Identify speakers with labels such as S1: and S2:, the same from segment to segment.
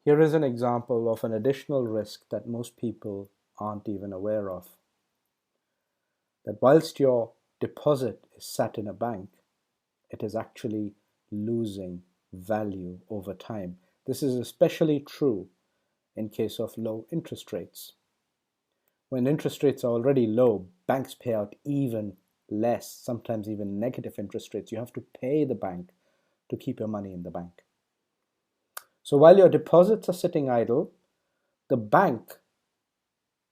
S1: Here is an example of an additional risk that most people aren't even aware of. That whilst your deposit is sat in a bank, it is actually losing value over time. This is especially true in case of low interest rates. When interest rates are already low, banks pay out even less, sometimes even negative interest rates. You have to pay the bank to keep your money in the bank. So while your deposits are sitting idle, the bank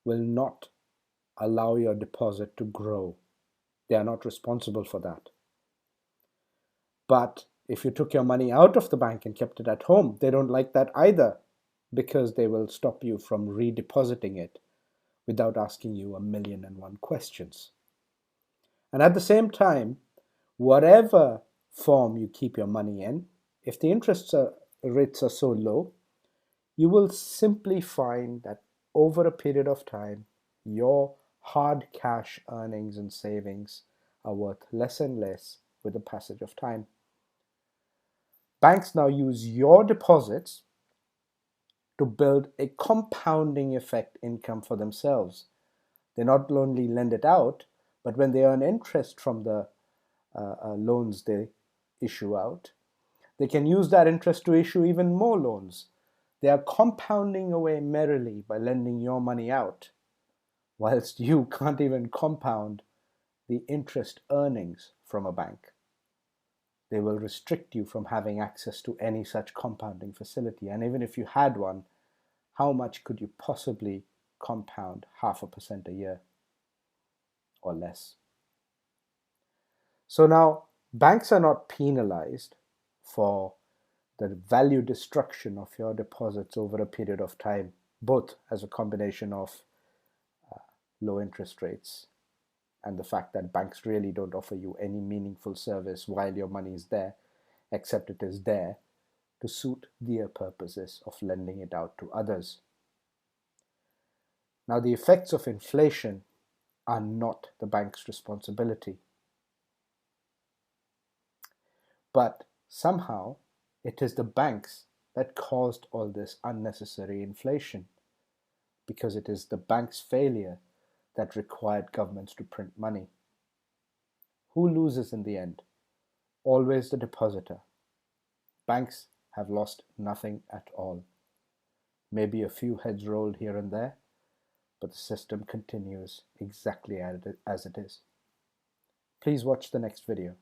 S1: will not allow your deposit to grow. They are not responsible for that. But if you took your money out of the bank and kept it at home, they don't like that either, because they will stop you from redepositing it without asking you 1,000,001 questions. And at the same time, whatever form you keep your money in, if the interest rates are so low, you will simply find that over a period of time, your hard cash earnings and savings are worth less and less with the passage of time. Banks now use your deposits to build a compounding effect income for themselves. They not only lend it out, but when they earn interest from the loans they issue out, they can use that interest to issue even more loans. They are compounding away merrily by lending your money out, whilst you can't even compound the interest earnings from a bank. They will restrict you from having access to any such compounding facility. And even if you had one, how much could you possibly compound? 0.5% a year or less. So now banks are not penalized for the value destruction of your deposits over a period of time, both as a combination of low interest rates and the fact that banks really don't offer you any meaningful service while your money is there, except it is there to suit their purposes of lending it out to others. Now, the effects of inflation are not the bank's responsibility. But somehow, it is the banks that caused all this unnecessary inflation, because it is the bank's failure that required governments to print money. Who loses in the end? Always the depositor. Banks have lost nothing at all. Maybe a few heads rolled here and there, but the system continues exactly as it is. Please watch the next video.